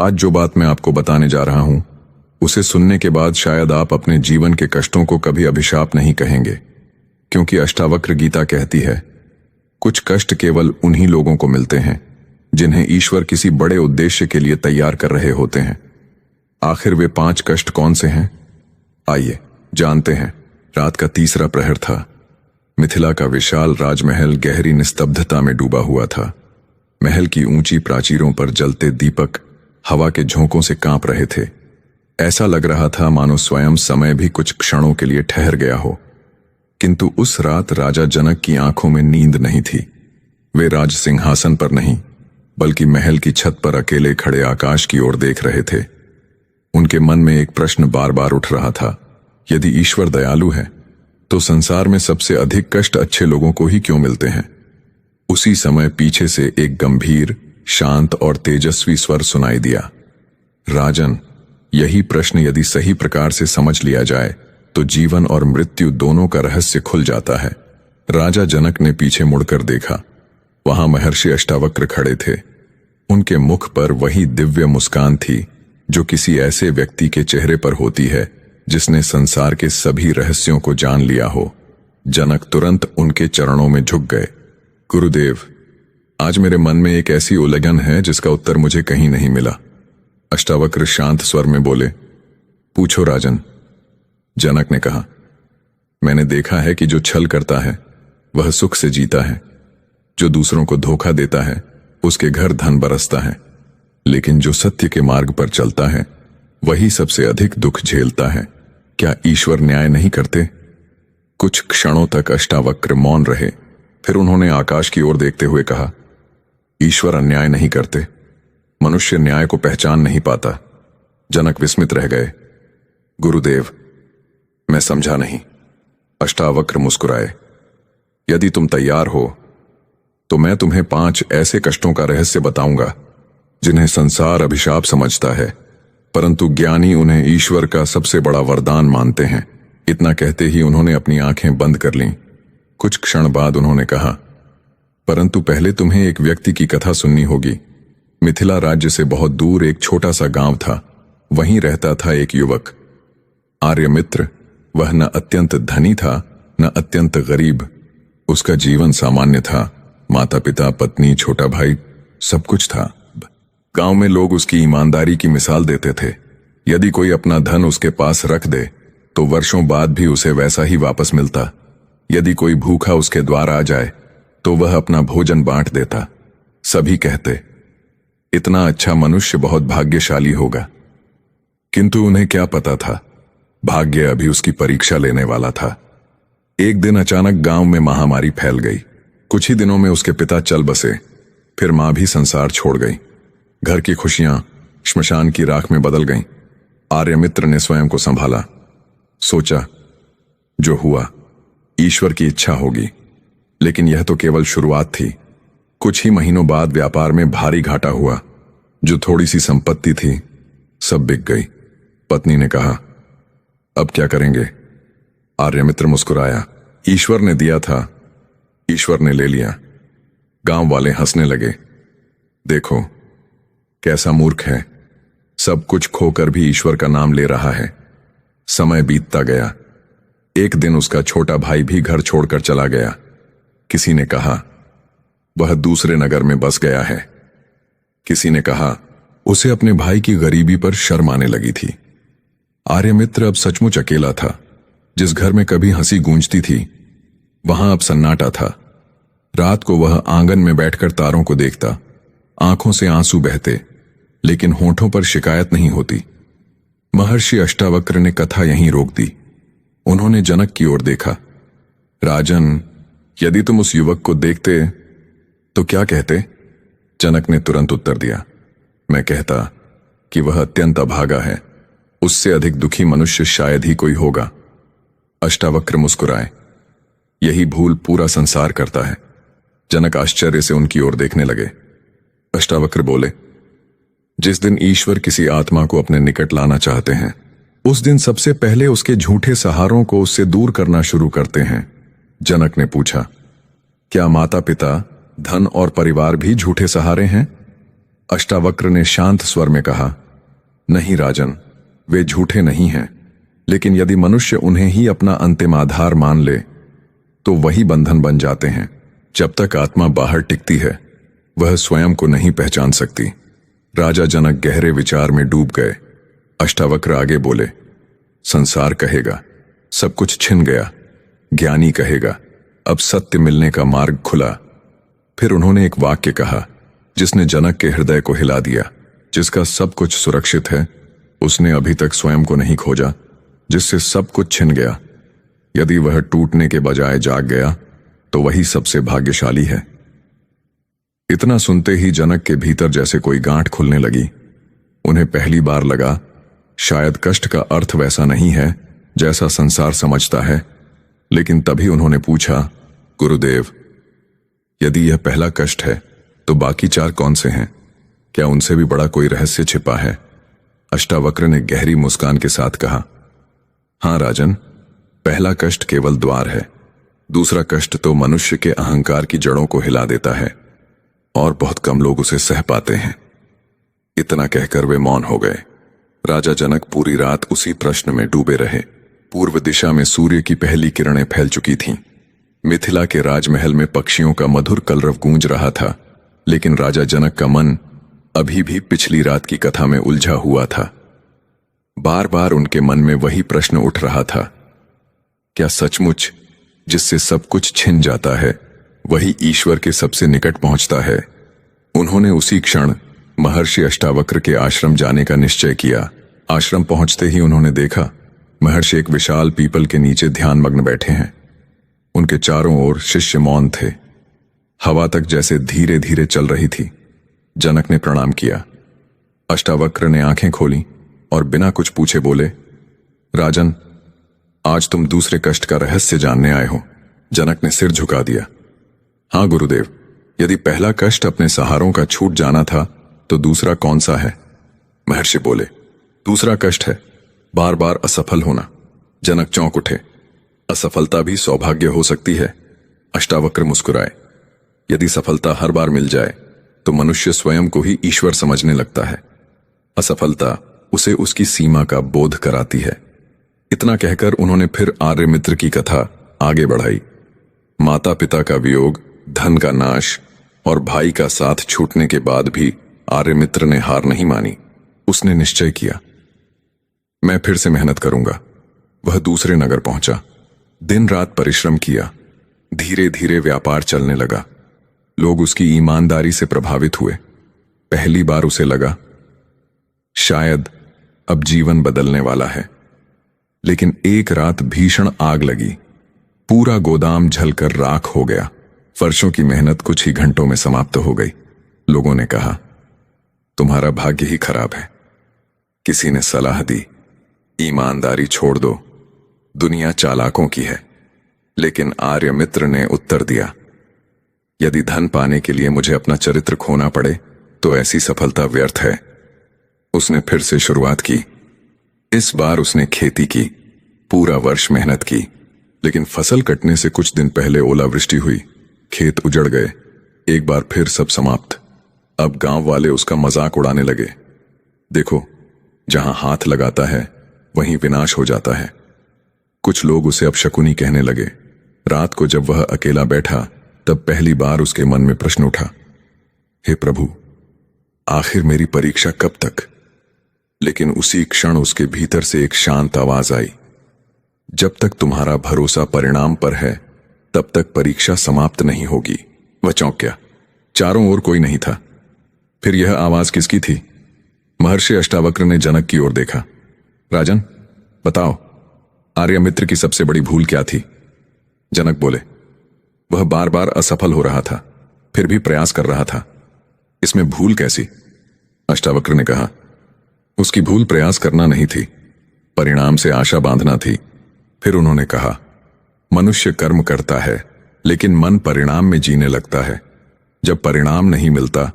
आज जो बात मैं आपको बताने जा रहा हूं, उसे सुनने के बाद शायद आप अपने जीवन के कष्टों को कभी अभिशाप नहीं कहेंगे, क्योंकि अष्टावक्र गीता कहती है, कुछ कष्ट केवल उन्हीं लोगों को मिलते हैं जिन्हें ईश्वर किसी बड़े उद्देश्य के लिए तैयार कर रहे होते हैं। आखिर वे 5 कष्ट कौन से हैं? आइए जानते हैं। रात का तीसरा प्रहर था। मिथिला का विशाल राजमहल गहरी निस्तब्धता में डूबा हुआ था। महल की ऊंची प्राचीरों पर जलते दीपक हवा के झोंकों से कांप रहे थे। ऐसा लग रहा था मानो स्वयं समय भी कुछ क्षणों के लिए ठहर गया हो। किंतु उस रात राजा जनक की आंखों में नींद नहीं थी। वे राज सिंहासन पर नहीं, बल्कि महल की छत पर अकेले खड़े आकाश की ओर देख रहे थे। उनके मन में एक प्रश्न बार बार उठ रहा था, यदि ईश्वर दयालु है तो संसार में सबसे अधिक कष्ट अच्छे लोगों को ही क्यों मिलते हैं? उसी समय पीछे से एक गंभीर, शांत और तेजस्वी स्वर सुनाई दिया, राजन, यही प्रश्न यदि सही प्रकार से समझ लिया जाए तो जीवन और मृत्यु दोनों का रहस्य खुल जाता है। राजा जनक ने पीछे मुड़कर देखा। वहां महर्षि अष्टावक्र खड़े थे। उनके मुख पर वही दिव्य मुस्कान थी जो किसी ऐसे व्यक्ति के चेहरे पर होती है जिसने संसार के सभी रहस्यों को जान लिया हो। जनक तुरंत उनके चरणों में झुक गए। गुरुदेव, आज मेरे मन में एक ऐसी उलझन है जिसका उत्तर मुझे कहीं नहीं मिला। अष्टावक्र शांत स्वर में बोले। पूछो राजन। जनक ने कहा, मैंने देखा है कि जो छल करता है वह सुख से जीता है, जो दूसरों को धोखा देता है उसके घर धन बरसता है, लेकिन जो सत्य के मार्ग पर चलता है वही सबसे अधिक दुख झेलता है। क्या ईश्वर न्याय नहीं करते? कुछ क्षणों तक अष्टावक्र मौन रहे। फिर उन्होंने आकाश की ओर देखते हुए कहा, ईश्वर अन्याय नहीं करते, मनुष्य न्याय को पहचान नहीं पाता। जनक विस्मित रह गए। गुरुदेव, मैं समझा नहीं। अष्टावक्र मुस्कुराए। यदि तुम तैयार हो तो मैं तुम्हें 5 ऐसे कष्टों का रहस्य बताऊंगा जिन्हें संसार अभिशाप समझता है, परंतु ज्ञानी उन्हें ईश्वर का सबसे बड़ा वरदान मानते हैं। इतना कहते ही उन्होंने अपनी आंखें बंद कर लीं। कुछ क्षण बाद उन्होंने कहा, परंतु पहले तुम्हें एक व्यक्ति की कथा सुननी होगी। मिथिला राज्य से बहुत दूर एक छोटा सा गांव था। वहीं रहता था एक युवक, आर्यमित्र। वह न अत्यंत धनी था न अत्यंत गरीब। उसका जीवन सामान्य था। माता पिता, पत्नी, छोटा भाई, सब कुछ था। गांव में लोग उसकी ईमानदारी की मिसाल देते थे। यदि कोई अपना धन उसके पास रख दे तो वर्षों बाद भी उसे वैसा ही वापस मिलता। यदि कोई भूखा उसके द्वार आ जाए तो वह अपना भोजन बांट देता। सभी कहते, इतना अच्छा मनुष्य बहुत भाग्यशाली होगा। किंतु उन्हें क्या पता था, भाग्य अभी उसकी परीक्षा लेने वाला था। एक दिन अचानक गांव में महामारी फैल गई। कुछ ही दिनों में उसके पिता चल बसे। फिर मां भी संसार छोड़ गई। घर की खुशियां श्मशान की राख में बदल गईं। आर्यमित्र ने स्वयं को संभाला। सोचा, जो हुआ ईश्वर की इच्छा होगी, लेकिन यह तो केवल शुरुआत थी। कुछ ही महीनों बाद व्यापार में भारी घाटा हुआ। जो थोड़ी सी संपत्ति थी सब बिक गई। पत्नी ने कहा, अब क्या करेंगे? आर्यमित्र मुस्कुराया। ईश्वर ने दिया था, ईश्वर ने ले लिया। गांव वाले हंसने लगे। देखो कैसा मूर्ख है, सब कुछ खोकर भी ईश्वर का नाम ले रहा है। समय बीतता गया। एक दिन उसका छोटा भाई भी घर छोड़कर चला गया। किसी ने कहा, वह दूसरे नगर में बस गया है। किसी ने कहा, उसे अपने भाई की गरीबी पर शर्म आने लगी थी। आर्यमित्र अब सचमुच अकेला था। जिस घर में कभी हंसी गूंजती थी वहां अब सन्नाटा था। रात को वह आंगन में बैठकर तारों को देखता। आंखों से आंसू बहते, लेकिन होठों पर शिकायत नहीं होती। महर्षि अष्टावक्र ने कथा यहीं रोक दी। उन्होंने जनक की ओर देखा। राजन, यदि तुम उस युवक को देखते तो क्या कहते? जनक ने तुरंत उत्तर दिया, मैं कहता कि वह अत्यंत अभागा है। उससे अधिक दुखी मनुष्य शायद ही कोई होगा। अष्टावक्र मुस्कुराए। यही भूल पूरा संसार करता है। जनक आश्चर्य से उनकी ओर देखने लगे। अष्टावक्र बोले, जिस दिन ईश्वर किसी आत्मा को अपने निकट लाना चाहते हैं उस दिन सबसे पहले उसके झूठे सहारों को उससे दूर करना शुरू करते हैं। जनक ने पूछा, क्या माता पिता, धन और परिवार भी झूठे सहारे हैं? अष्टावक्र ने शांत स्वर में कहा, नहीं राजन, वे झूठे नहीं हैं, लेकिन यदि मनुष्य उन्हें ही अपना अंतिम आधार मान ले तो वही बंधन बन जाते हैं। जब तक आत्मा बाहर टिकती है वह स्वयं को नहीं पहचान सकती। राजा जनक गहरे विचार में डूब गए। अष्टावक्र आगे बोले, संसार कहेगा सब कुछ छिन गया, ज्ञानी कहेगा अब सत्य मिलने का मार्ग खुला। फिर उन्होंने एक वाक्य कहा जिसने जनक के हृदय को हिला दिया, जिसका सब कुछ सुरक्षित है उसने अभी तक स्वयं को नहीं खोजा, जिससे सब कुछ छिन गया। यदि वह टूटने के बजाय जाग गया तो वही सबसे भाग्यशाली है। इतना सुनते ही जनक के भीतर जैसे कोई गांठ खुलने लगी। उन्हें पहली बार लगा शायद कष्ट का अर्थ वैसा नहीं है जैसा संसार समझता है। लेकिन तभी उन्होंने पूछा, गुरुदेव, यदि यह पहला कष्ट है तो बाकी 4 कौन से हैं? क्या उनसे भी बड़ा कोई रहस्य छिपा है? अष्टावक्र ने गहरी मुस्कान के साथ कहा, हां राजन, पहला कष्ट केवल द्वार है। दूसरा कष्ट तो मनुष्य के अहंकार की जड़ों को हिला देता है और बहुत कम लोग उसे सह पाते हैं। इतना कहकर वे मौन हो गए। राजा जनक पूरी रात उसी प्रश्न में डूबे रहे। पूर्व दिशा में सूर्य की पहली किरणें फैल चुकी थीं। मिथिला के राजमहल में पक्षियों का मधुर कलरव गूंज रहा था, लेकिन राजा जनक का मन अभी भी पिछली रात की कथा में उलझा हुआ था। बार बार उनके मन में वही प्रश्न उठ रहा था, क्या सचमुच जिससे सब कुछ छिन जाता है वही ईश्वर के सबसे निकट पहुंचता है? उन्होंने उसी क्षण महर्षि अष्टावक्र के आश्रम जाने का निश्चय किया। आश्रम पहुंचते ही उन्होंने देखा महर्षि एक विशाल पीपल के नीचे ध्यानमग्न बैठे हैं। उनके चारों ओर शिष्य मौन थे। हवा तक जैसे धीरे धीरे चल रही थी। जनक ने प्रणाम किया। अष्टावक्र ने आंखें खोली और बिना कुछ पूछे बोले, राजन, आज तुम दूसरे कष्ट का रहस्य जानने आए हो। जनक ने सिर झुका दिया। हां गुरुदेव, यदि पहला कष्ट अपने सहारों का छूट जाना था तो दूसरा कौन सा है? महर्षि बोले, दूसरा कष्ट है बार बार असफल होना। जनक चौंक उठे। असफलता भी सौभाग्य हो सकती है? अष्टावक्र मुस्कुराए। यदि सफलता हर बार मिल जाए तो मनुष्य स्वयं को ही ईश्वर समझने लगता है। असफलता उसे उसकी सीमा का बोध कराती है। इतना कहकर उन्होंने फिर आर्यमित्र की कथा आगे बढ़ाई। माता पिता का वियोग, धन का नाश और भाई का साथ छूटने के बाद भी आर्यमित्र ने हार नहीं मानी। उसने निश्चय किया, मैं फिर से मेहनत करूंगा। वह दूसरे नगर पहुंचा। दिन रात परिश्रम किया। धीरे धीरे व्यापार चलने लगा। लोग उसकी ईमानदारी से प्रभावित हुए। पहली बार उसे लगा शायद अब जीवन बदलने वाला है। लेकिन एक रात भीषण आग लगी। पूरा गोदाम जलकर राख हो गया। वर्षों की मेहनत कुछ ही घंटों में समाप्त हो गई। लोगों ने कहा, तुम्हारा भाग्य ही खराब है। किसी ने सलाह दी, ईमानदारी छोड़ दो, दुनिया चालाकों की है। लेकिन आर्यमित्र ने उत्तर दिया, यदि धन पाने के लिए मुझे अपना चरित्र खोना पड़े तो ऐसी सफलता व्यर्थ है। उसने फिर से शुरुआत की। इस बार उसने खेती की, पूरा वर्ष मेहनत की, लेकिन फसल कटने से कुछ दिन पहले ओलावृष्टि हुई। खेत उजड़ गए। एक बार फिर सब समाप्त। अब गांव वाले उसका मजाक उड़ाने लगे। देखो, जहां हाथ लगाता है वहीं विनाश हो जाता है। कुछ लोग उसे अपशकुनी कहने लगे। रात को जब वह अकेला बैठा तब पहली बार उसके मन में प्रश्न उठा, हे प्रभु, आखिर मेरी परीक्षा कब तक? लेकिन उसी क्षण उसके भीतर से एक शांत आवाज आई, जब तक तुम्हारा भरोसा परिणाम पर है तब तक परीक्षा समाप्त नहीं होगी। वह चौंक गया। चारों ओर कोई नहीं था। फिर यह आवाज किसकी थी? महर्षि अष्टावक्र ने जनक की ओर देखा। राजन, बताओ, आर्यमित्र की सबसे बड़ी भूल क्या थी? जनक बोले, वह बार बार असफल हो रहा था, फिर भी प्रयास कर रहा था। इसमें भूल कैसी? अष्टावक्र ने कहा, उसकी भूल प्रयास करना नहीं थी, परिणाम से आशा बांधना थी। फिर उन्होंने कहा, मनुष्य कर्म करता है लेकिन मन परिणाम में जीने लगता है। जब परिणाम नहीं मिलता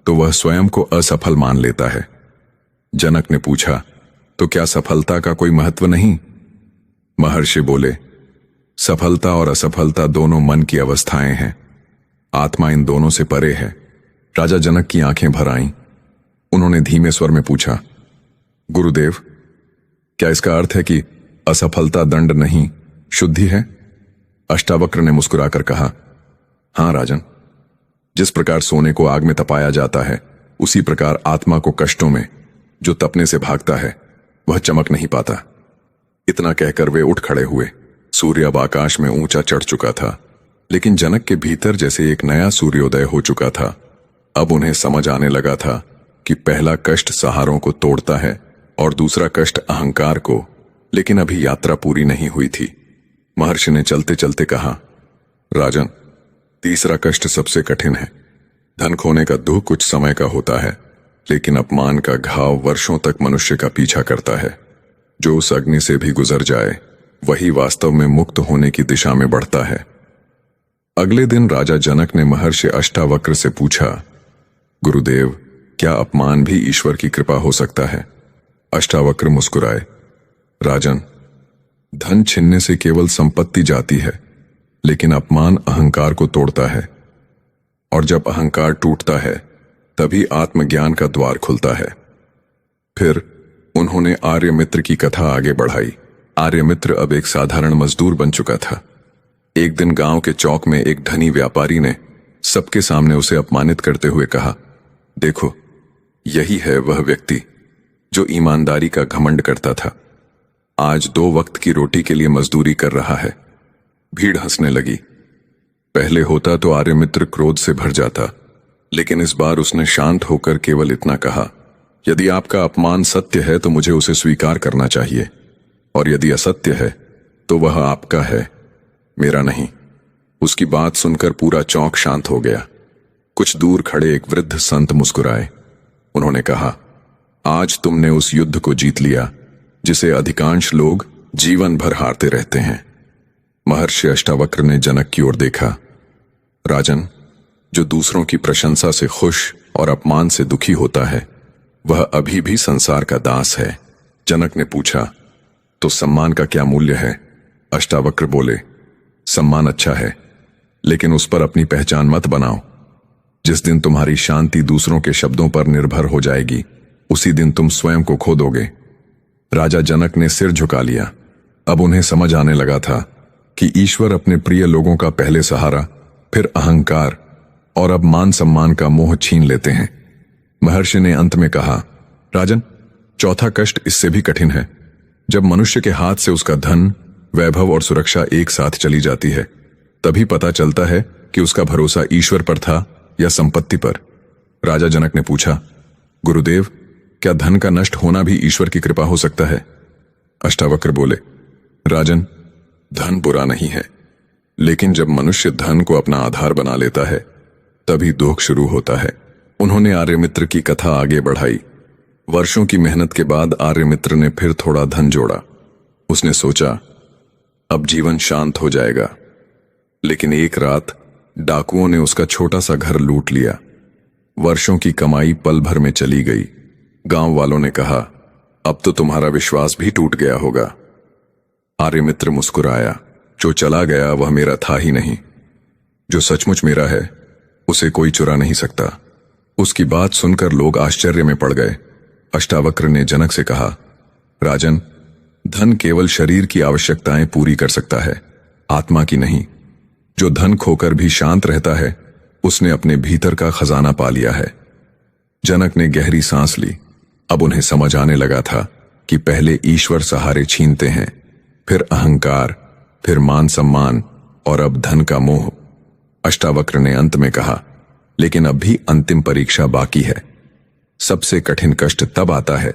तो वह स्वयं को असफल मान लेता है। जनक ने पूछा, तो क्या सफलता का कोई महत्व नहीं? महर्षि बोले, सफलता और असफलता दोनों मन की अवस्थाएं हैं। आत्मा इन दोनों से परे है। राजा जनक की आंखें भर आईं। उन्होंने धीमे स्वर में पूछा, गुरुदेव, क्या इसका अर्थ है कि असफलता दंड नहीं, शुद्धि है? अष्टावक्र ने मुस्कुराकर कहा, हां राजन, जिस प्रकार सोने को आग में तपाया जाता है, उसी प्रकार आत्मा को कष्टों में जो तपने से भागता है वह चमक नहीं पाता। इतना कहकर वे उठ खड़े हुए। सूर्य अब आकाश में ऊंचा चढ़ चुका था, लेकिन जनक के भीतर जैसे एक नया सूर्योदय हो चुका था। अब उन्हें समझ आने लगा था कि पहला कष्ट सहारों को तोड़ता है और दूसरा कष्ट अहंकार को। लेकिन अभी यात्रा पूरी नहीं हुई थी। महर्षि ने चलते चलते कहा, राजन, तीसरा कष्ट सबसे कठिन है। धन खोने का दुख कुछ समय का होता है, लेकिन अपमान का घाव वर्षों तक मनुष्य का पीछा करता है। जो उस अग्नि से भी गुजर जाए वही वास्तव में मुक्त होने की दिशा में बढ़ता है। अगले दिन राजा जनक ने महर्षि अष्टावक्र से पूछा, गुरुदेव, क्या अपमान भी ईश्वर की कृपा हो सकता है? अष्टावक्र मुस्कुराए, राजन, धन छीनने से केवल संपत्ति जाती है, लेकिन अपमान अहंकार को तोड़ता है, और जब अहंकार टूटता है तभी आत्मज्ञान का द्वार खुलता है। फिर उन्होंने आर्यमित्र की कथा आगे बढ़ाई। आर्यमित्र अब एक साधारण मजदूर बन चुका था। एक दिन गांव के चौक में एक धनी व्यापारी ने सबके सामने उसे अपमानित करते हुए कहा, देखो, यही है वह व्यक्ति जो ईमानदारी का घमंड करता था। आज 2 वक्त की रोटी के लिए मजदूरी कर रहा है। भीड़ हंसने लगी। पहले होता तो आर्यमित्र क्रोध से भर जाता, लेकिन इस बार उसने शांत होकर केवल इतना कहा, यदि आपका अपमान सत्य है तो मुझे उसे स्वीकार करना चाहिए, और यदि असत्य है तो वह आपका है, मेरा नहीं। उसकी बात सुनकर पूरा चौक शांत हो गया। कुछ दूर खड़े एक वृद्ध संत मुस्कुराए। उन्होंने कहा, आज तुमने उस युद्ध को जीत लिया जिसे अधिकांश लोग जीवन भर हारते रहते हैं। महर्षि अष्टावक्र ने जनक की ओर देखा, राजन, जो दूसरों की प्रशंसा से खुश और अपमान से दुखी होता है वह अभी भी संसार का दास है। जनक ने पूछा, तो सम्मान का क्या मूल्य है? अष्टावक्र बोले, सम्मान अच्छा है, लेकिन उस पर अपनी पहचान मत बनाओ। जिस दिन तुम्हारी शांति दूसरों के शब्दों पर निर्भर हो जाएगी, उसी दिन तुम स्वयं को खो दोगे। राजा जनक ने सिर झुका लिया। अब उन्हें समझ आने लगा था कि ईश्वर अपने प्रिय लोगों का पहले सहारा, फिर अहंकार और अब मान सम्मान का मोह छीन लेते हैं। महर्षि ने अंत में कहा, राजन, चौथा कष्ट इससे भी कठिन है। जब मनुष्य के हाथ से उसका धन, वैभव और सुरक्षा एक साथ चली जाती है, तभी पता चलता है कि उसका भरोसा ईश्वर पर था या संपत्ति पर। राजा जनक ने पूछा, गुरुदेव, क्या धन का नष्ट होना भी ईश्वर की कृपा हो सकता है? अष्टावक्र बोले, राजन, धन बुरा नहीं है, लेकिन जब मनुष्य धन को अपना आधार बना लेता है तभी दुख शुरू होता है। उन्होंने आर्यमित्र की कथा आगे बढ़ाई। वर्षों की मेहनत के बाद आर्यमित्र ने फिर थोड़ा धन जोड़ा। उसने सोचा, अब जीवन शांत हो जाएगा। लेकिन एक रात डाकुओं ने उसका छोटा सा घर लूट लिया। वर्षों की कमाई पल भर में चली गई। गांव वालों ने कहा, अब तो तुम्हारा विश्वास भी टूट गया होगा। आर्यमित्र मुस्कुराया, जो चला गया वह मेरा था ही नहीं। जो सचमुच मेरा है उसे कोई चुरा नहीं सकता। उसकी बात सुनकर लोग आश्चर्य में पड़ गए। अष्टावक्र ने जनक से कहा, राजन, धन केवल शरीर की आवश्यकताएं पूरी कर सकता है, आत्मा की नहीं। जो धन खोकर भी शांत रहता है उसने अपने भीतर का खजाना पा लिया है। जनक ने गहरी सांस ली। अब उन्हें समझ आने लगा था कि पहले ईश्वर सहारे छीनते हैं, फिर अहंकार, फिर मान सम्मान और अब धन का मोह। अष्टावक्र ने अंत में कहा, लेकिन अब भी अंतिम परीक्षा बाकी है। सबसे कठिन कष्ट तब आता है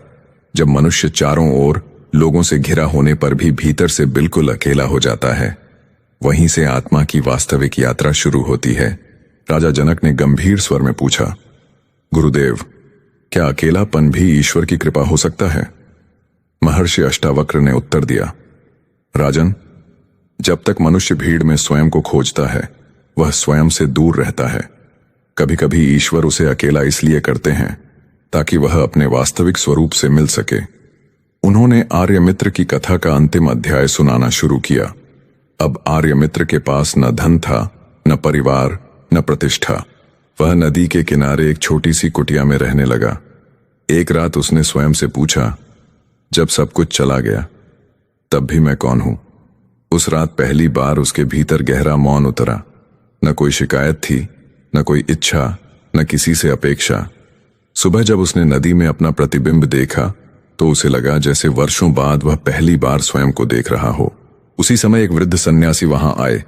जब मनुष्य चारों ओर लोगों से घिरा होने पर भी भीतर से बिल्कुल अकेला हो जाता है। वहीं से आत्मा की वास्तविक यात्रा शुरू होती है। राजा जनक ने गंभीर स्वर में पूछा, गुरुदेव, क्या अकेलापन भी ईश्वर की कृपा हो सकता है? महर्षि अष्टावक्र ने उत्तर दिया, राजन, जब तक मनुष्य भीड़ में स्वयं को खोजता है वह स्वयं से दूर रहता है। कभी कभी ईश्वर उसे अकेला इसलिए करते हैं ताकि वह अपने वास्तविक स्वरूप से मिल सके। उन्होंने आर्यमित्र की कथा का अंतिम अध्याय सुनाना शुरू किया। अब आर्यमित्र के पास न धन था, न परिवार, न प्रतिष्ठा। वह नदी के किनारे एक छोटी सी कुटिया में रहने लगा। एक रात उसने स्वयं से पूछा, जब सब कुछ चला गया तब भी मैं कौन हूं? उस रात पहली बार उसके भीतर गहरा मौन उतरा। न कोई शिकायत थी, न कोई इच्छा, न किसी से अपेक्षा। सुबह जब उसने नदी में अपना प्रतिबिंब देखा तो उसे लगा जैसे वर्षों बाद वह पहली बार स्वयं को देख रहा हो। उसी समय एक वृद्ध सन्यासी वहां आए।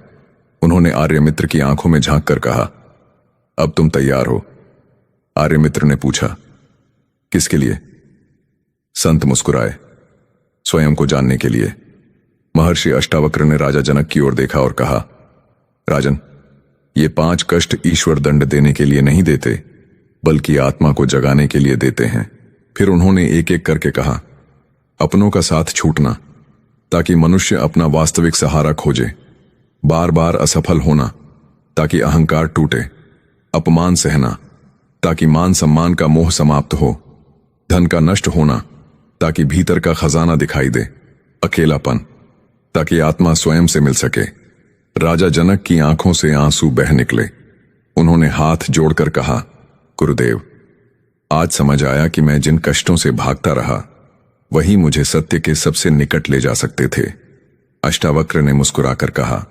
उन्होंने आर्यमित्र की आंखों में झांक कर कहा, अब तुम तैयार हो? आर्यमित्र ने पूछा, किसके लिए? संत मुस्कुराए, स्वयं को जानने के लिए। महर्षि अष्टावक्र ने राजा जनक की ओर देखा और कहा, राजन, ये 5 कष्ट ईश्वर दंड देने के लिए नहीं देते, बल्कि आत्मा को जगाने के लिए देते हैं। फिर उन्होंने एक एक करके कहा, अपनों का साथ छूटना ताकि मनुष्य अपना वास्तविक सहारा खोजे, बार बार असफल होना ताकि अहंकार टूटे, अपमान सहना ताकि मान सम्मान का मोह समाप्त हो, धन का नष्ट होना ताकि भीतर का खजाना दिखाई दे, अकेलापन ताकि आत्मा स्वयं से मिल सके। राजा जनक की आंखों से आंसू बह निकले। उन्होंने हाथ जोड़कर कहा, गुरुदेव, आज समझ आया कि मैं जिन कष्टों से भागता रहा वही मुझे सत्य के सबसे निकट ले जा सकते थे। अष्टावक्र ने मुस्कुराकर कहा,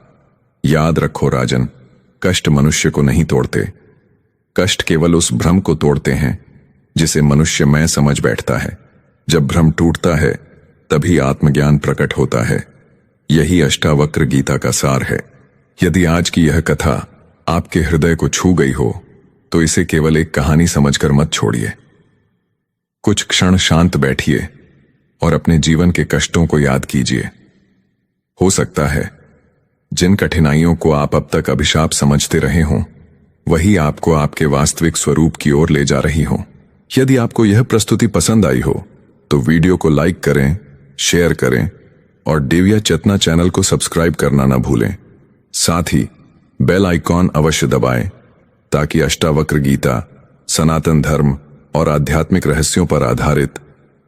याद रखो राजन, कष्ट मनुष्य को नहीं तोड़ते। कष्ट केवल उस भ्रम को तोड़ते हैं जिसे मनुष्य मैं समझ बैठता है। जब भ्रम टूटता है तभी आत्मज्ञान प्रकट होता है। यही अष्टावक्र गीता का सार है। यदि आज की यह कथा आपके हृदय को छू गई हो तो इसे केवल एक कहानी समझकर मत छोड़िए। कुछ क्षण शांत बैठिए और अपने जीवन के कष्टों को याद कीजिए। हो सकता है जिन कठिनाइयों को आप अब तक अभिशाप समझते रहे हों वही आपको आपके वास्तविक स्वरूप की ओर ले जा रही हो। यदि आपको यह प्रस्तुति पसंद आई हो तो वीडियो को लाइक करें, शेयर करें और दिव्या चेतना चैनल को सब्सक्राइब करना न भूलें। साथ ही बेल आइकॉन अवश्य दबाएं ताकि अष्टावक्र गीता, सनातन धर्म और आध्यात्मिक रहस्यों पर आधारित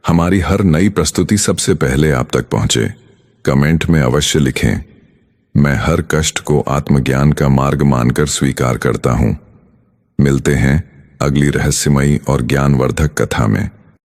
हमारी हर नई प्रस्तुति सबसे पहले आप तक पहुंचे। कमेंट में अवश्य लिखें, मैं हर कष्ट को आत्मज्ञान का मार्ग मानकर स्वीकार करता हूं। मिलते हैं अगली रहस्यमयी और ज्ञानवर्धक कथा में।